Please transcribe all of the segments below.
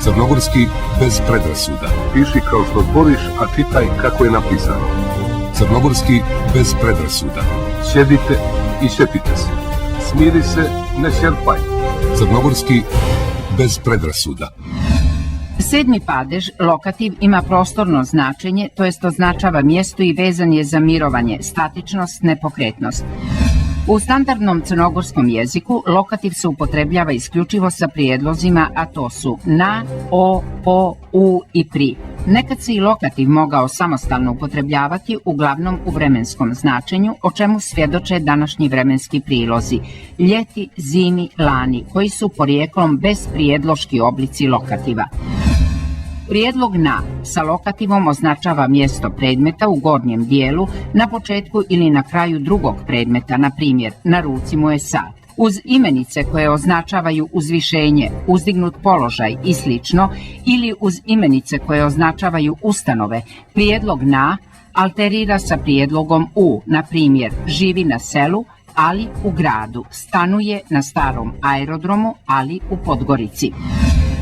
Crnogorski bez predrasuda. Piši kao što zboriš, a čitaj kako je napisano. Crnogorski bez predrasuda. Sjedite i sjetite se. Smiri se, ne šerpaj. Crnogorski bez predrasuda. Sedmi padež, lokativ, ima prostorno značenje, to jest označava mjesto i vezan je za mirovanje, statičnost, nepokretnost. U standardnom crnogorskom jeziku lokativ se upotrebljava isključivo sa prijedlozima, a to su na, o, po, u i pri. Nekad se i lokativ mogao samostalno upotrebljavati, uglavnom u vremenskom značenju, o čemu svjedoče današnji vremenski prilozi, ljeti, zimi, lani, koji su porijeklom bezprijedloški oblici lokativa. Prijedlog na sa lokativom označava mjesto predmeta u gornjem dijelu, na početku ili na kraju drugog predmeta, na primjer, na ruci mu je sat. Uz imenice koje označavaju uzvišenje, uzdignut položaj i sl. Ili uz imenice koje označavaju ustanove, prijedlog na alterira sa prijedlogom u, na primjer, živi na selu, ali u gradu, stanuje na starom aerodromu, ali u Podgorici.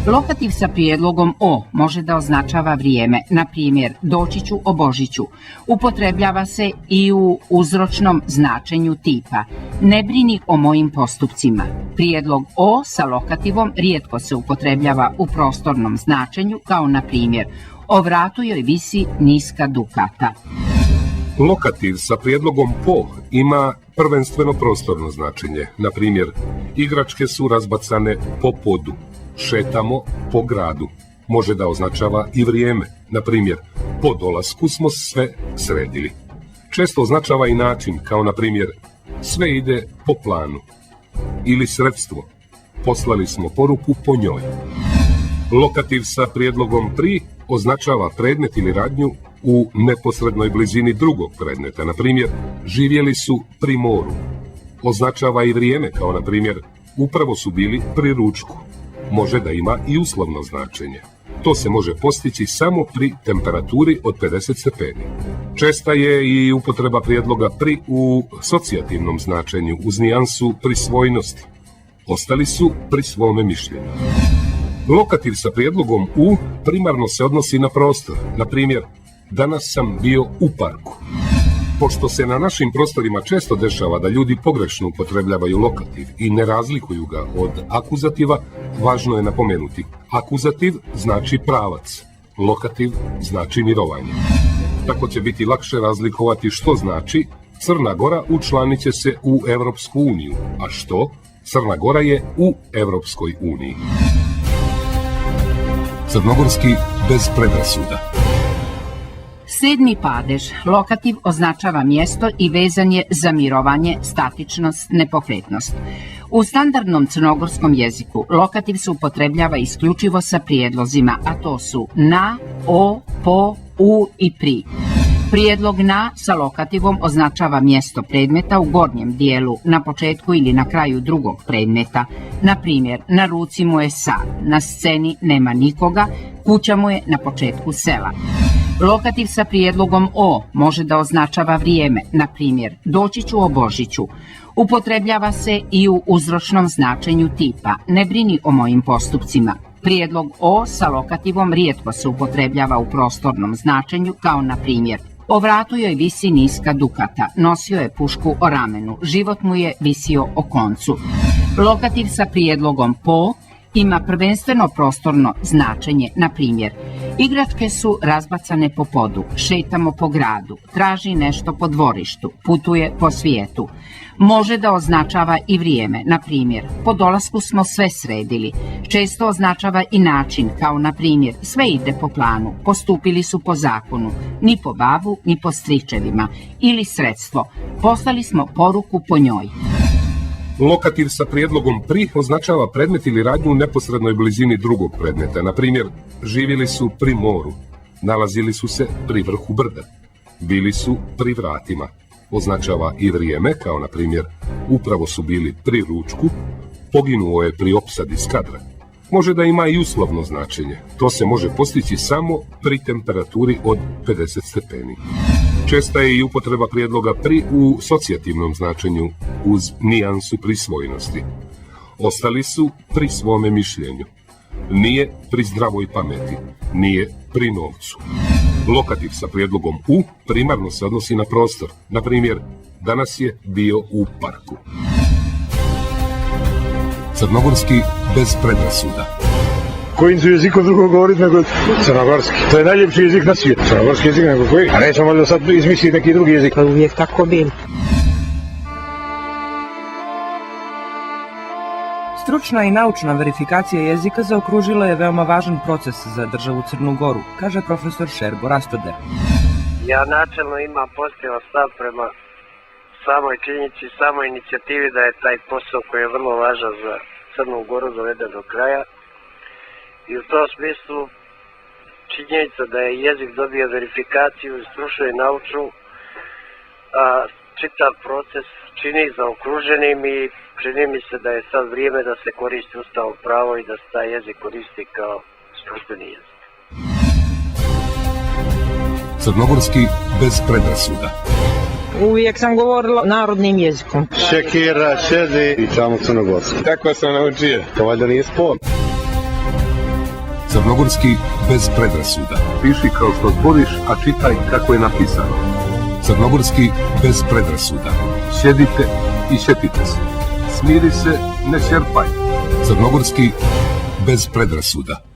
Lokativ sa prijedlogom o može da označava vrijeme, na primjer doći ću o Božiću. Upotrebljava se i u uzročnom značenju tipa ne brini o mojim postupcima. Prijedlog o sa lokativom rijetko se upotrebljava u prostornom značenju, kao na primjer o vratu joj visi niska dukata. Lokativ sa prijedlogom po ima prvenstveno prostorno značenje. Na primjer, igračke su razbacane po podu. Šetamo po gradu. Može da označava i vrijeme. Na primjer, po dolasku smo sve sredili. Često označava i način, kao na primjer, sve ide po planu. Ili sredstvo. Poslali smo poruku po njoj. Lokativ sa prijedlogom pri označava predmet ili radnju u neposrednoj blizini drugog predmeta. Na primjer, živjeli su pri moru. Označava i vrijeme, kao na primjer, upravo su bili pri ručku. Može da ima i uslovno značenje. To se može postići samo pri temperaturi od 50 stepeni. Česta je i upotreba prijedloga pri u socijativnom značenju uz nijansu prisvojnosti. Ostali su pri svome mišljenju. Lokativ sa prijedlogom u primarno se odnosi na prostor. Na primjer, danas sam bio u parku. Pošto se na našim prostorima često dešava da ljudi pogrešno upotrebljavaju lokativ i ne razlikuju ga od akuzativa, važno je napomenuti. Akuzativ znači pravac, lokativ znači mirovanje. Tako će biti lakše razlikovati što znači Crna Gora učlanit će se u Europsku uniju, a što Crna Gora je u Europskoj uniji. Crnogorski bez predrasuda. Sedmi padež, lokativ, označava mjesto i vezan je za mirovanje, statičnost, nepokretnost. U standardnom crnogorskom jeziku lokativ se upotrebljava isključivo sa prijedlozima, a to su na, o, po, u i pri. Prijedlog na sa lokativom označava mjesto predmeta u gornjem dijelu, na početku ili na kraju drugog predmeta. Na primjer, na ruci mu je sat, na sceni nema nikoga, kuća mu je na početku sela. Lokativ sa prijedlogom o može da označava vrijeme, na primjer, doći ću o Božiću. Upotrebljava se i u uzročnom značenju tipa ne brini o mojim postupcima. Prijedlog o sa lokativom rijetko se upotrebljava u prostornom značenju, kao na primjer o vratu joj visi niska dukata, nosio je pušku o ramenu, život mu je visio o koncu. Lokativ sa prijedlogom po ima prvenstveno prostorno značenje, na primjer, igračke su razbacane po podu, šetamo po gradu, traži nešto po dvorištu, putuje po svijetu. Može da označava i vrijeme, na primjer, po dolasku smo sve sredili. Često označava i način, kao na primjer, sve ide po planu, postupili su po zakonu, ni po babu, ni po stričevima. Ili sredstvo, poslali smo poruku po njoj. Lokativ sa prijedlogom pri označava predmet ili radnju u neposrednoj blizini drugog predmeta. Na primjer, živjeli su pri moru, nalazili su se pri vrhu brda, bili su pri vratima. Označava i vrijeme, kao na primjer, upravo su bili pri ručku, poginuo je pri opsadi Skadra. Može da ima i uslovno značenje. To se može postići samo pri temperaturi od 50 stepeni. Česta je i upotreba prijedloga pri u socijativnom značenju uz nijansu prisvojnosti. Ostali su pri svome mišljenju. Nije pri zdravoj pameti, nije pri novcu. Lokativ sa prijedlogom u primarno se odnosi na prostor. Na primjer, danas je bio u parku. Crnogorski bez predrasuda. Kojim su jezikom drugog govoriti nego crnogorski? To je najljepši jezik na svijetu. Crnogorski jezik nego koji? A nećemo valjda sad izmisliti neki drugi jezik. To je uvijek tako bilo. Stručna i naučna verifikacija jezika zaokružila je veoma važan proces za državu Crnu Goru, kaže profesor Šerbo Rastoder. Ja načelno imam pozitivan stav prema samoj činjenici, samoj inicijativi da je taj posao koji je vrlo važan za Crnu Goru doveden do kraja. I u tom smislu činjenica da je jezik dobio verifikaciju stručnu i naučnu, a čitav proces čini zaokruženim i čini mi se da je sad vrijeme da se koristi ustavno pravo i da se taj jezik koristi kao službeni jezik. Crnogorski bez predrasuda. Uvijek sam govorila narodnim jezikom. Šekira, šedi i čamo crnogorski. Tako sam naučio. To valjda nije spor. Crnogorski bez predrasuda. Piši kao što zboriš, a čitaj kako je napisano. Crnogorski bez predrasuda. Sjedite i sjetite se. Smiri se, ne šerpaj. Crnogorski bez predrasuda.